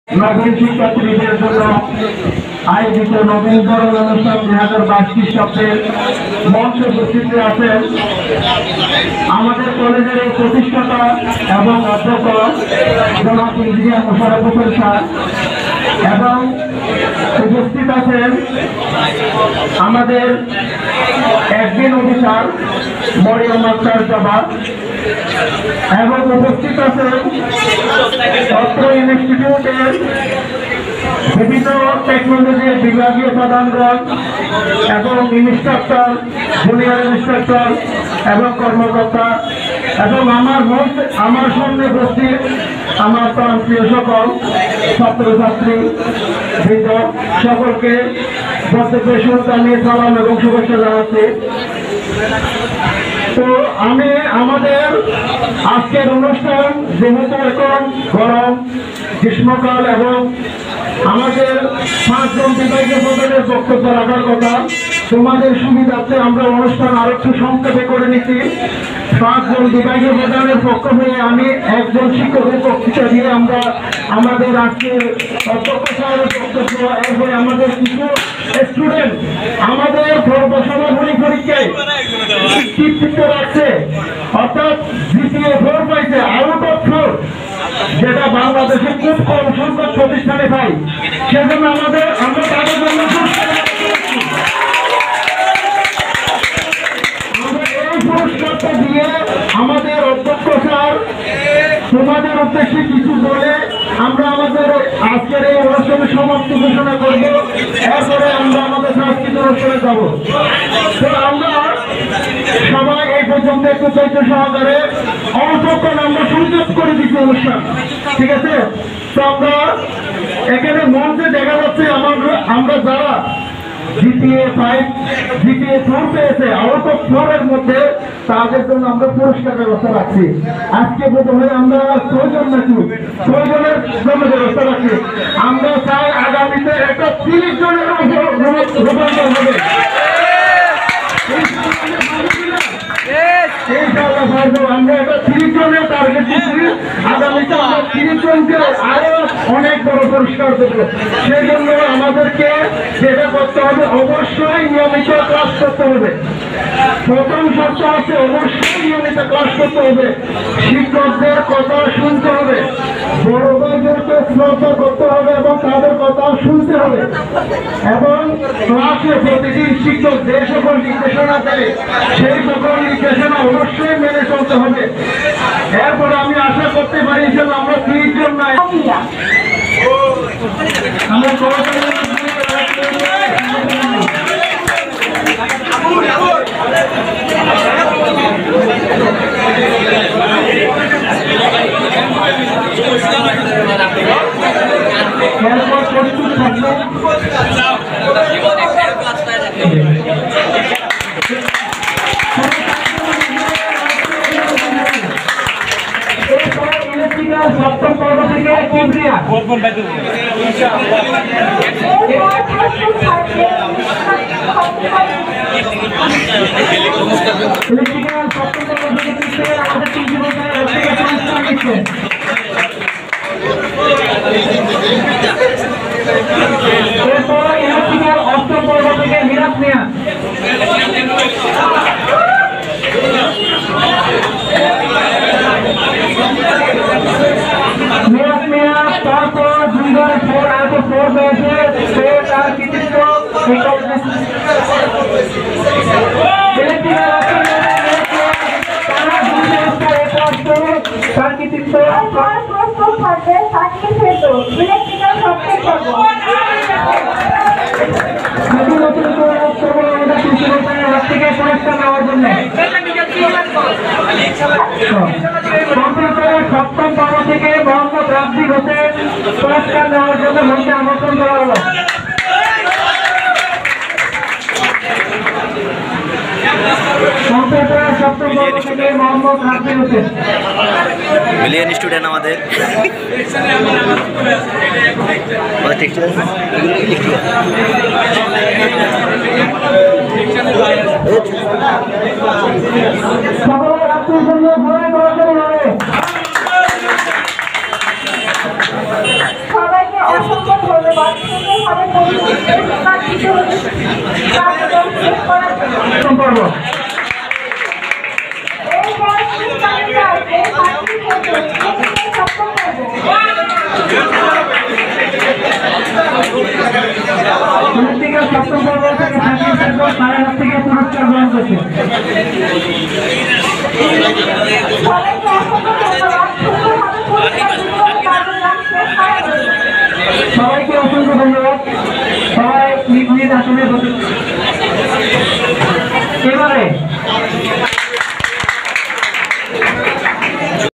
নবীন শিক্ষার্থীদের জন্য আয়োজিত নবীনবরণ অনুষ্ঠান 2022 খ্রিস্টাব্দের মঞ্চে উপস্থিত আছেন আমাদের কলেজের এই প্রতিষ্ঠাতা এবং অধ্যক্ষ জনাব ইঞ্জিনিয়ার মোশাররফ হোসেন স্যার এবং উপস্থিত আছেন আমাদের একদিন অফিসার মরিয়ম আক্তার জবা এবং উপস্থিত আছেন অত্র ইনস্টিটিউটের বিভিন্ন টেকনোলজির বিভাগীয় প্রধানগণ এবং ইনস্ট্রাক্টর, জুনিয়র ইনস্ট্রাক্টর এবং কর্মকর্তা এবং আমার সামনে উপস্থিত আমার প্রিয় সকল ছাত্রছাত্রী বৃন্দ সকলকে বক্তব্যের শুরুতে আমি সালাম এবং শুভেচ্ছা জানাচ্ছি। তো আমি আমাদের আজকের অনুষ্ঠান যেহেতু এখন গরম গ্রীষ্মকাল এবং আমাদের 5 জন বিভাগীয় প্রধানের বক্তব্য রাখার কথা, তোমাদের সুবিধার্থে আমরা অনুষ্ঠান আরো একটু সংক্ষেপে করে নিচ্ছি। 5 জন বিভাগীয় প্রধানের পক্ষ হয়ে আমি একজন শিক্ষকের বক্তৃতা দিয়ে আমরা আমাদের আজকে অধ্যক্ষ স্যারের বক্তব্য, এরপরে আমাদের কিছু স্টুডেন্ট আমাদের সর্বসমাপনী পরীক্ষায় কৃতিত্ব রাখছে, অর্থাৎ GPA 4 পাইছে আউট অফ 4, যেটা বাংলাদেশে খুব কম সংখ্যক প্রতিষ্ঠানে পাই। সেজন্য আমরা তাদের জন্য এই পুরস্কারটা দিয়ে আমাদের অধ্যক্ষ স্যার তোমাদের উদ্দেশ্যে কিছু বলে আমরা আমাদের আজকের এই অনুষ্ঠানের সমাপ্তি ঘোষণা করব। এরপরে আমরা আমাদের সাংস্কৃতিক অনুষ্ঠানে যাব। তো আমরা সবাই এই পর্যন্ত একটু চৈত্র সহকারে অবসরক্ষণ আমরা সংযোগ করে দিচ্ছি অনুষ্ঠান, ঠিক আছে? তো আমরা এখানে মঞ্চে দেখা যাচ্ছে আমরা যারা GPA 5, GPA 4 পেয়েছে আউট অফ 4 এর মধ্যে, তাদের জন্য আমরা পুরস্কার ব্যবস্থা রাখছি। আজকে প্রথমে আমরা 6 জন জনের জন্য ব্যবস্থা রাখছি। আমরা চাই আগামীতে একটা 30 জনের রূপান্তর হবে। আমরা এটা 30 জনের টার্গেট দিচ্ছি। আগামীতে আমরা 30 জনকে আরো অনেক বড় পুরস্কার দেবো। সেই জন্য আমাদেরকে যেটা করতে হবে, অবশ্যই নিয়মিত ক্লাস করতে হবে। প্রথম শর্ত আছে অবশ্যই নিয়মিত ক্লাস করতে হবে, শিক্ষকদের কথা শুনতে হবে, বড় ভাইদেরকে শ্রদ্ধা করতে হবে এবং তাদের কথা শুনতে হবে এবং ক্লাসে প্রতিদিন শিক্ষক যে সকল নির্দেশনা দেয় সেই সকল নির্দেশনা অবশ্যই মেনে চলতে হবে। এরপরে আমি আশা করতে পারি যে আমরা 30 জন নাই সপ্তম পর্ব থেকে কিবরিয়া ইলেকট্রিক্যাল সপ্তম পর্ব থেকে আমাদের 3 জন পুরস্কার দিচ্ছে। এরপর ইলেকট্রিক্যাল অষ্টম পর্ব থেকে মিরাজ মিয়া, তারপর 2004 আউট অফ 4 পেয়েছে, সে তার কৃতিত্ব তার কৃতিত্ব থেকে পুরস্কার নেওয়ার জন্য কম্পিউটারের সপ্তম পর্ব থেকে মোহাম্মদ রাব্বি হোসেন পুরস্কার নেওয়ার জন্য মঞ্চে আমন্ত্রণ করা হলো। কম্পিউটারের সপ্তম পর্ব থেকে মোহাম্মদ রাব্বি হোসেন মিলিয়ন স্টুডেন্ট আমাদের সকলের আত্মীয় স্বজন ঘরে ঘরে সবাইকে ধন্যবাদ। সুন্দরভাবে পুরস্কার দিতে হলে কার্যক্রম শেষ করার জন্য। সম্পর্ক এরপর শিক্ষার্থীরা আসবে পাঁচটি ক্ষেত্রে সপ্তম পর্ব। থেকে সপ্তম পর্ব থেকে ফাঁকি থাকবো তার হাত থেকে পুরস্কার গ্রহণ করছে। সবাইকে অসংখ্য ধন্যবাদ। সুন্দরভাবে পুরস্কার বিতরণের কার্যক্রম শেষ করার জন্য। সবাইকে অসংখ্য ধন্যবাদ। সবাই নিজ নিজ আসনে